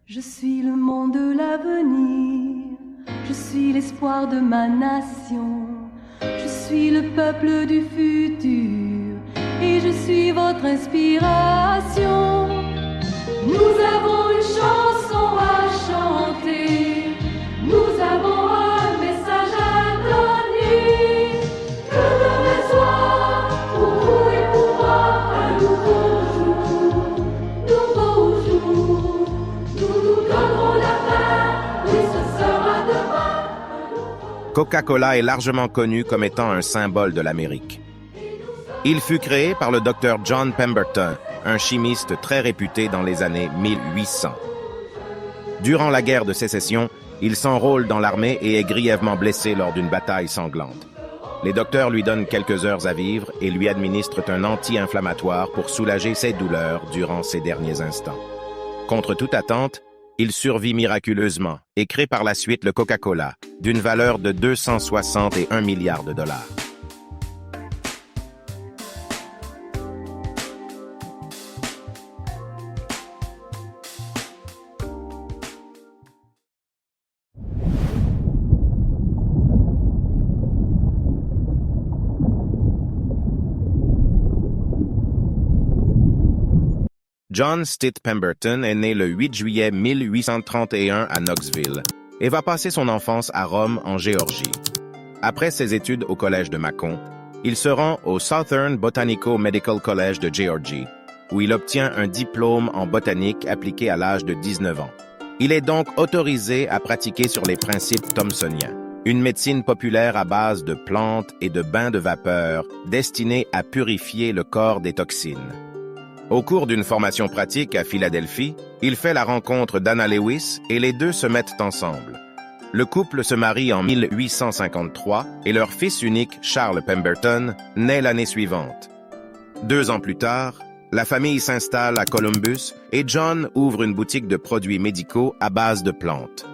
Je suis le monde de l'avenir, je suis l'espoir de ma nation, je suis le peuple du futur et je suis votre inspiration. Nous avons une chanson à chanter, nous avons un message à donner. Que demain soit pour vous et pour moi un nouveau jour, nouveau jour. Nous nous donnerons la main, oui ce sera demain. Coca-Cola est largement connu comme étant un symbole de l'Amérique. Il fut créé par le Dr John Pemberton, un chimiste très réputé dans les années 1800. Durant la guerre de Sécession, il s'enrôle dans l'armée et est grièvement blessé lors d'une bataille sanglante. Les docteurs lui donnent quelques heures à vivre et lui administrent un anti-inflammatoire pour soulager ses douleurs durant ses derniers instants. Contre toute attente, il survit miraculeusement et crée par la suite le Coca-Cola, d'une valeur de 261 milliards de dollars. John Stitt Pemberton est né le 8 juillet 1831 à Knoxville et va passer son enfance à Rome, en Géorgie. Après ses études au collège de Macon, il se rend au Southern Botanico-Medical College de Géorgie, où il obtient un diplôme en botanique appliqué à l'âge de 19 ans. Il est donc autorisé à pratiquer sur les principes thomsoniens, une médecine populaire à base de plantes et de bains de vapeur destinée à purifier le corps des toxines. Au cours d'une formation pratique à Philadelphie, il fait la rencontre d'Anna Lewis et les deux se mettent ensemble. Le couple se marie en 1853 et leur fils unique, Charles Pemberton, naît l'année suivante. 2 ans plus tard, la famille s'installe à Columbus et John ouvre une boutique de produits médicaux à base de plantes.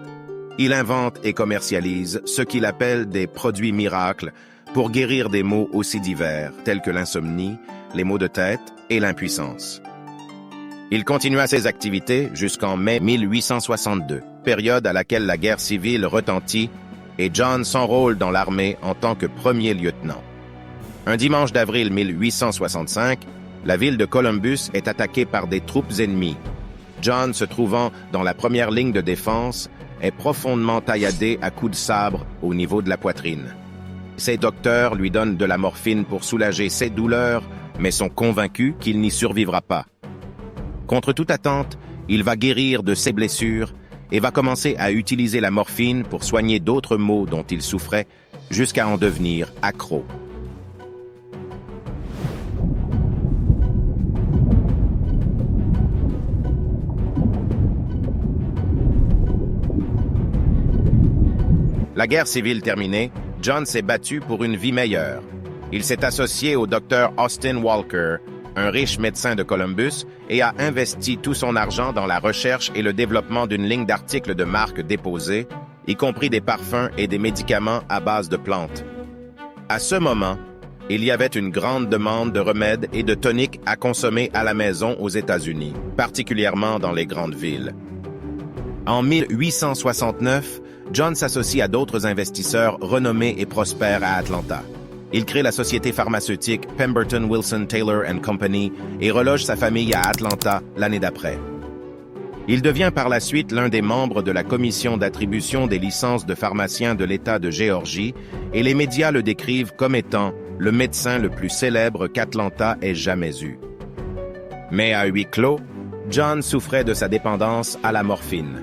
Il invente et commercialise ce qu'il appelle des produits miracles pour guérir des maux aussi divers tels que l'insomnie, les maux de tête et l'impuissance. Il continua ses activités jusqu'en mai 1862, période à laquelle la guerre civile retentit et John s'enrôle dans l'armée en tant que premier lieutenant. Un dimanche d'avril 1865, la ville de Columbus est attaquée par des troupes ennemies. John, se trouvant dans la première ligne de défense, est profondément tailladé à coups de sabre au niveau de la poitrine. Ses docteurs lui donnent de la morphine pour soulager ses douleurs, mais sont convaincus qu'il n'y survivra pas. Contre toute attente, il va guérir de ses blessures et va commencer à utiliser la morphine pour soigner d'autres maux dont il souffrait, jusqu'à en devenir accro. La guerre civile terminée, John s'est battu pour une vie meilleure. Il s'est associé au Dr Austin Walker, un riche médecin de Columbus, et a investi tout son argent dans la recherche et le développement d'une ligne d'articles de marque déposée, y compris des parfums et des médicaments à base de plantes. À ce moment, il y avait une grande demande de remèdes et de toniques à consommer à la maison aux États-Unis, particulièrement dans les grandes villes. En 1869, John s'associe à d'autres investisseurs renommés et prospères à Atlanta. Il crée la société pharmaceutique Pemberton Wilson Taylor & Company et reloge sa famille à Atlanta l'année d'après. Il devient par la suite l'un des membres de la commission d'attribution des licences de pharmaciens de l'État de Géorgie et les médias le décrivent comme étant le médecin le plus célèbre qu'Atlanta ait jamais eu. Mais à huis clos, John souffrait de sa dépendance à la morphine.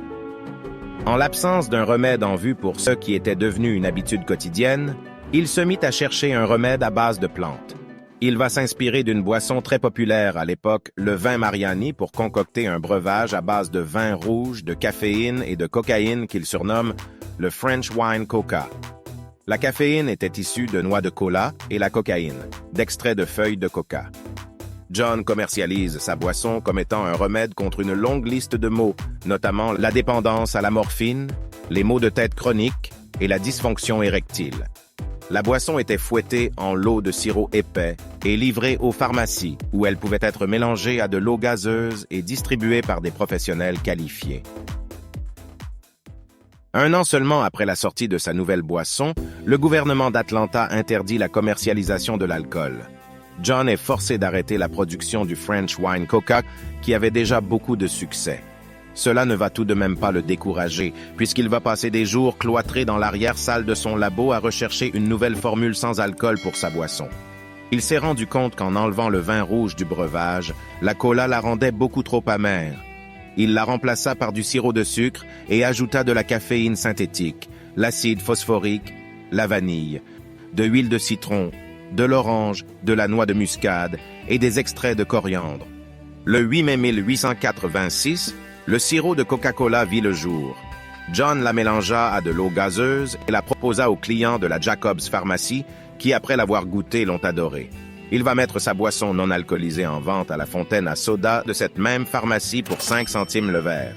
En l'absence d'un remède en vue pour ce qui était devenu une habitude quotidienne, il se mit à chercher un remède à base de plantes. Il va s'inspirer d'une boisson très populaire à l'époque, le vin Mariani, pour concocter un breuvage à base de vin rouge, de caféine et de cocaïne qu'il surnomme le French Wine Coca. La caféine était issue de noix de cola et la cocaïne, d'extraits de feuilles de coca. John commercialise sa boisson comme étant un remède contre une longue liste de maux, notamment la dépendance à la morphine, les maux de tête chroniques et la dysfonction érectile. La boisson était fouettée en lot de sirop épais et livrée aux pharmacies, où elle pouvait être mélangée à de l'eau gazeuse et distribuée par des professionnels qualifiés. Un an seulement après la sortie de sa nouvelle boisson, le gouvernement d'Atlanta interdit la commercialisation de l'alcool. John est forcé d'arrêter la production du French Wine Coca, qui avait déjà beaucoup de succès. Cela ne va tout de même pas le décourager, puisqu'il va passer des jours cloîtré dans l'arrière-salle de son labo à rechercher une nouvelle formule sans alcool pour sa boisson. Il s'est rendu compte qu'en enlevant le vin rouge du breuvage, la cola la rendait beaucoup trop amère. Il la remplaça par du sirop de sucre et ajouta de la caféine synthétique, l'acide phosphorique, la vanille, de l'huile de citron, de l'orange, de la noix de muscade et des extraits de coriandre. Le 8 mai 1886, le sirop de Coca-Cola vit le jour. John la mélangea à de l'eau gazeuse et la proposa aux clients de la Jacobs Pharmacy qui, après l'avoir goûté, l'ont adoré. Il va mettre sa boisson non alcoolisée en vente à la fontaine à soda de cette même pharmacie pour 5 centimes le verre.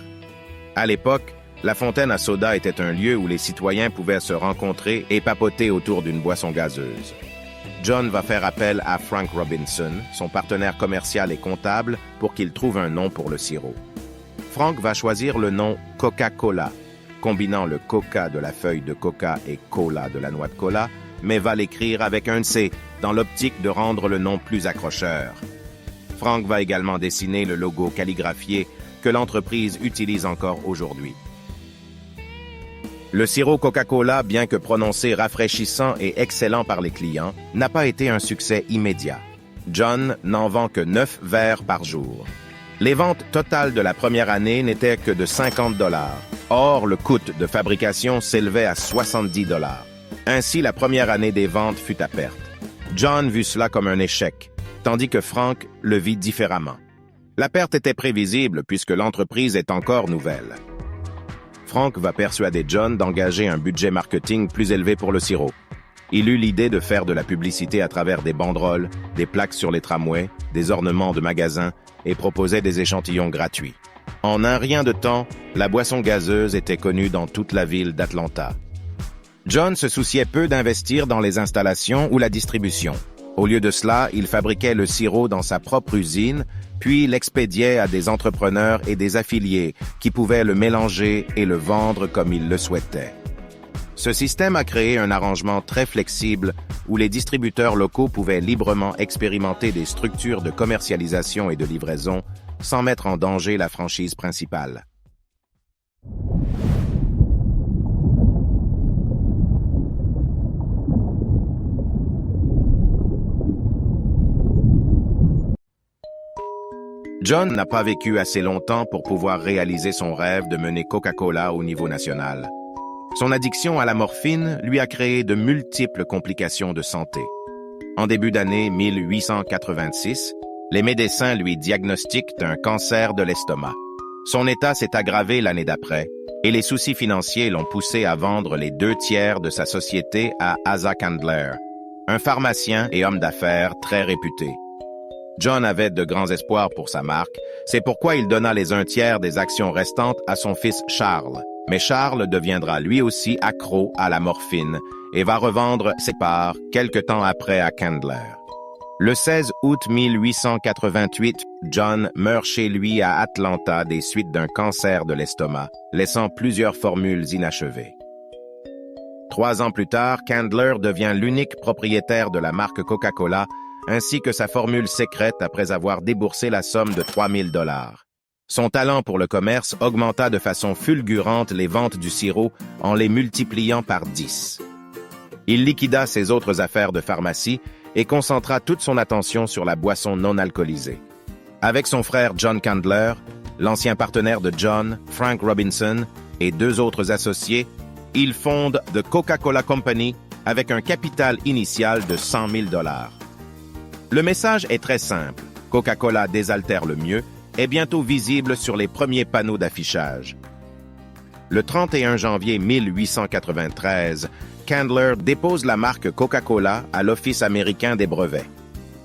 À l'époque, la fontaine à soda était un lieu où les citoyens pouvaient se rencontrer et papoter autour d'une boisson gazeuse. John va faire appel à Frank Robinson, son partenaire commercial et comptable, pour qu'il trouve un nom pour le sirop. Frank va choisir le nom Coca-Cola, combinant le coca de la feuille de coca et cola de la noix de cola, mais va l'écrire avec un C, dans l'optique de rendre le nom plus accrocheur. Frank va également dessiner le logo calligraphié que l'entreprise utilise encore aujourd'hui. Le sirop Coca-Cola, bien que prononcé rafraîchissant et excellent par les clients, n'a pas été un succès immédiat. John n'en vend que 9 verres par jour. Les ventes totales de la première année n'étaient que de 50 $. Or, le coût de fabrication s'élevait à 70 $. Ainsi, la première année des ventes fut à perte. John vit cela comme un échec, tandis que Frank le vit différemment. La perte était prévisible puisque l'entreprise est encore nouvelle. Frank va persuader John d'engager un budget marketing plus élevé pour le sirop. Il eut l'idée de faire de la publicité à travers des banderoles, des plaques sur les tramways, des ornements de magasins et proposait des échantillons gratuits. En un rien de temps, la boisson gazeuse était connue dans toute la ville d'Atlanta. John se souciait peu d'investir dans les installations ou la distribution. Au lieu de cela, il fabriquait le sirop dans sa propre usine, puis l'expédiait à des entrepreneurs et des affiliés qui pouvaient le mélanger et le vendre comme ils le souhaitaient. Ce système a créé un arrangement très flexible où les distributeurs locaux pouvaient librement expérimenter des structures de commercialisation et de livraison sans mettre en danger la franchise principale. John n'a pas vécu assez longtemps pour pouvoir réaliser son rêve de mener Coca-Cola au niveau national. Son addiction à la morphine lui a créé de multiples complications de santé. En début d'année 1886, les médecins lui diagnostiquent un cancer de l'estomac. Son état s'est aggravé l'année d'après et les soucis financiers l'ont poussé à vendre les 2/3 de sa société à Asa Candler, un pharmacien et homme d'affaires très réputé. John avait de grands espoirs pour sa marque, c'est pourquoi il donna les 1/3 des actions restantes à son fils Charles. Mais Charles deviendra lui aussi accro à la morphine et va revendre ses parts quelque temps après à Candler. Le 16 août 1888, John meurt chez lui à Atlanta des suites d'un cancer de l'estomac, laissant plusieurs formules inachevées. 3 ans plus tard, Candler devient l'unique propriétaire de la marque Coca-Cola, ainsi que sa formule secrète après avoir déboursé la somme de 3 000 $. Son talent pour le commerce augmenta de façon fulgurante les ventes du sirop en les multipliant par 10. Il liquida ses autres affaires de pharmacie et concentra toute son attention sur la boisson non alcoolisée. Avec son frère John Candler, l'ancien partenaire de John, Frank Robinson, et 2 autres associés, il fonde The Coca-Cola Company avec un capital initial de 100 000 $. Le message est très simple. Coca-Cola désaltère le mieux est bientôt visible sur les premiers panneaux d'affichage. Le 31 janvier 1893, Candler dépose la marque Coca-Cola à l'Office américain des brevets.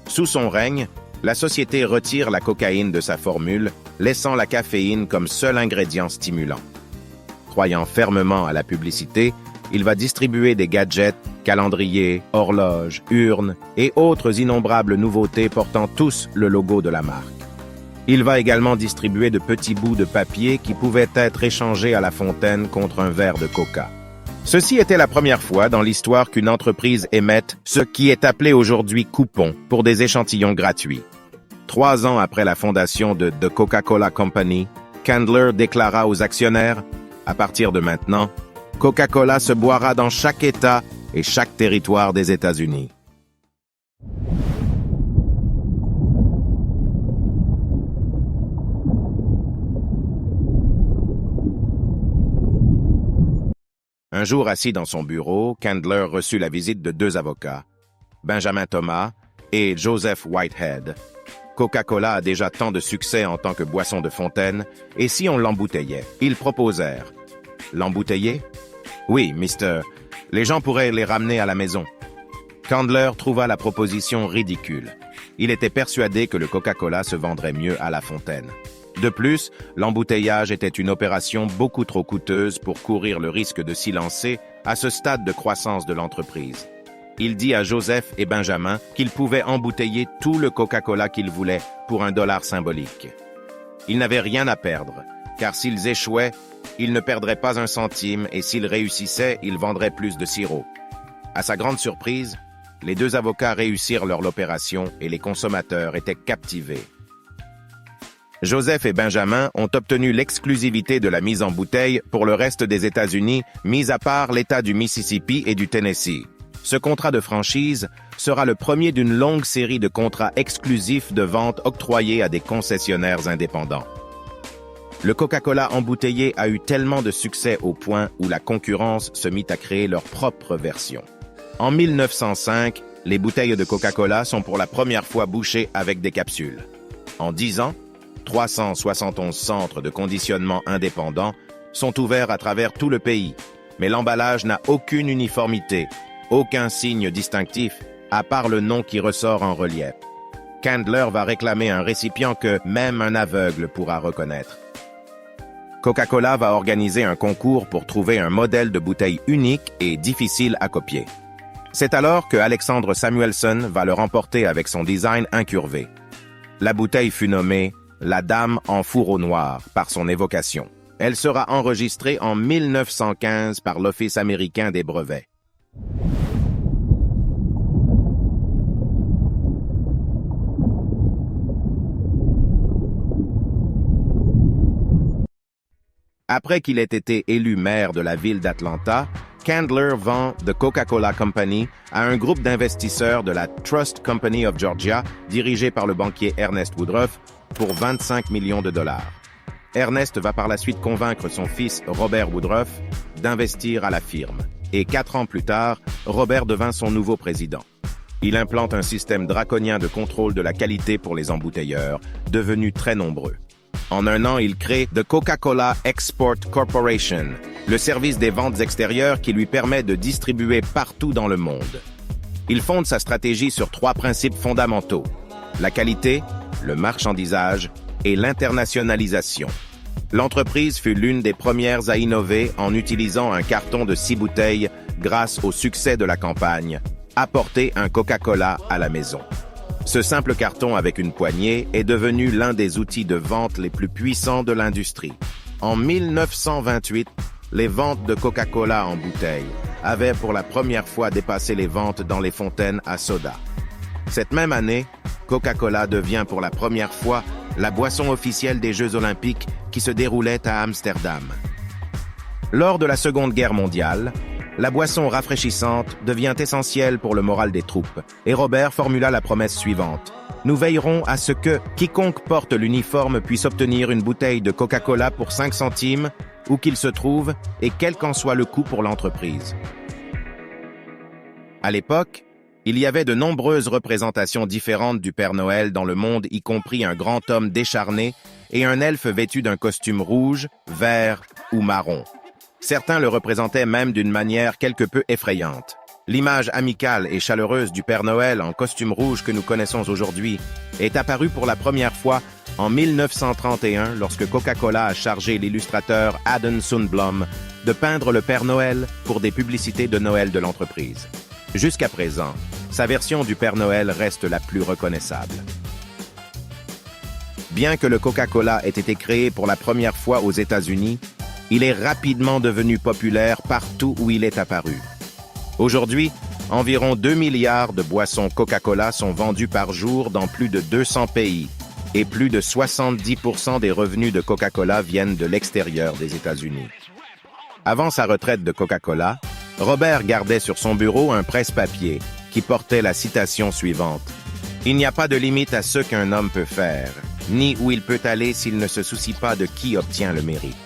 Sous son règne, la société retire la cocaïne de sa formule, laissant la caféine comme seul ingrédient stimulant. Croyant fermement à la publicité, il va distribuer des gadgets, calendriers, horloges, urnes et autres innombrables nouveautés portant tous le logo de la marque. Il va également distribuer de petits bouts de papier qui pouvaient être échangés à la fontaine contre un verre de coca. Ceci était la première fois dans l'histoire qu'une entreprise émette ce qui est appelé aujourd'hui coupon pour des échantillons gratuits. 3 ans après la fondation de The Coca-Cola Company, Candler déclara aux actionnaires « À partir de maintenant, Coca-Cola se boira dans chaque État et chaque territoire des États-Unis. » Un jour assis dans son bureau, Candler reçut la visite de 2 avocats, Benjamin Thomas et Joseph Whitehead. Coca-Cola a déjà tant de succès en tant que boisson de fontaine, et si on l'embouteillait? Ils proposèrent. L'embouteiller? Oui, mister. Les gens pourraient les ramener à la maison. Candler trouva la proposition ridicule. Il était persuadé que le Coca-Cola se vendrait mieux à la fontaine. De plus, l'embouteillage était une opération beaucoup trop coûteuse pour courir le risque de s'y lancer à ce stade de croissance de l'entreprise. Il dit à Joseph et Benjamin qu'ils pouvaient embouteiller tout le Coca-Cola qu'ils voulaient pour $1 symbolique. Ils n'avaient rien à perdre, car s'ils échouaient, ils ne perdraient pas un centime et s'ils réussissaient, ils vendraient plus de sirop. À sa grande surprise, les 2 avocats réussirent leur opération et les consommateurs étaient captivés. Joseph et Benjamin ont obtenu l'exclusivité de la mise en bouteille pour le reste des États-Unis, mis à part l'État du Mississippi et du Tennessee. Ce contrat de franchise sera le premier d'une longue série de contrats exclusifs de vente octroyés à des concessionnaires indépendants. Le Coca-Cola embouteillé a eu tellement de succès au point où la concurrence se mit à créer leur propre version. En 1905, les bouteilles de Coca-Cola sont pour la première fois bouchées avec des capsules. En 10 ans, 371 centres de conditionnement indépendants sont ouverts à travers tout le pays, mais l'emballage n'a aucune uniformité, aucun signe distinctif, à part le nom qui ressort en relief. Candler va réclamer un récipient que même un aveugle pourra reconnaître. Coca-Cola va organiser un concours pour trouver un modèle de bouteille unique et difficile à copier. C'est alors que Alexander Samuelson va le remporter avec son design incurvé. La bouteille fut nommée « La Dame en fourreau noir » par son évocation. Elle sera enregistrée en 1915 par l'Office américain des brevets. Après qu'il ait été élu maire de la ville d'Atlanta, Candler vend The Coca-Cola Company à un groupe d'investisseurs de la Trust Company of Georgia, dirigé par le banquier Ernest Woodruff, pour $25 millions. Ernest va par la suite convaincre son fils Robert Woodruff d'investir à la firme. Et 4 ans plus tard, Robert devint son nouveau président. Il implante un système draconien de contrôle de la qualité pour les embouteilleurs, devenus très nombreux. En 1 an, il crée The Coca-Cola Export Corporation, le service des ventes extérieures qui lui permet de distribuer partout dans le monde. Il fonde sa stratégie sur 3 principes fondamentaux: la qualité, le marchandisage et l'internationalisation. L'entreprise fut l'une des premières à innover en utilisant un carton de 6 bouteilles grâce au succès de la campagne « Apporter un Coca-Cola à la maison ». Ce simple carton avec une poignée est devenu l'un des outils de vente les plus puissants de l'industrie. En 1928, les ventes de Coca-Cola en bouteille avaient pour la première fois dépassé les ventes dans les fontaines à soda. Cette même année, Coca-Cola devient pour la première fois la boisson officielle des Jeux olympiques qui se déroulaient à Amsterdam. Lors de la Seconde Guerre mondiale, la boisson rafraîchissante devient essentielle pour le moral des troupes, et Robert formula la promesse suivante. Nous veillerons à ce que quiconque porte l'uniforme puisse obtenir une bouteille de Coca-Cola pour 5 centimes, où qu'il se trouve, et quel qu'en soit le coût pour l'entreprise. À l'époque, il y avait de nombreuses représentations différentes du Père Noël dans le monde, y compris un grand homme décharné et un elfe vêtu d'un costume rouge, vert ou marron. Certains le représentaient même d'une manière quelque peu effrayante. L'image amicale et chaleureuse du Père Noël en costume rouge que nous connaissons aujourd'hui est apparue pour la première fois en 1931 lorsque Coca-Cola a chargé l'illustrateur Haddon Sundblom de peindre le Père Noël pour des publicités de Noël de l'entreprise. Jusqu'à présent, sa version du Père Noël reste la plus reconnaissable. Bien que le Coca-Cola ait été créé pour la première fois aux États-Unis, il est rapidement devenu populaire partout où il est apparu. Aujourd'hui, environ 2 milliards de boissons Coca-Cola sont vendues par jour dans plus de 200 pays et plus de 70% des revenus de Coca-Cola viennent de l'extérieur des États-Unis. Avant sa retraite de Coca-Cola, Robert gardait sur son bureau un presse-papier qui portait la citation suivante. « Il n'y a pas de limite à ce qu'un homme peut faire, ni où il peut aller s'il ne se soucie pas de qui obtient le mérite. »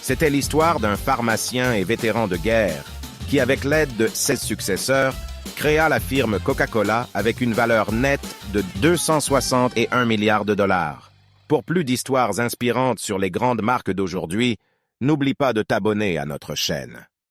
C'était l'histoire d'un pharmacien et vétéran de guerre qui, avec l'aide de 16 successeurs, créa la firme Coca-Cola avec une valeur nette de 261 milliards de dollars. Pour plus d'histoires inspirantes sur les grandes marques d'aujourd'hui, n'oublie pas de t'abonner à notre chaîne.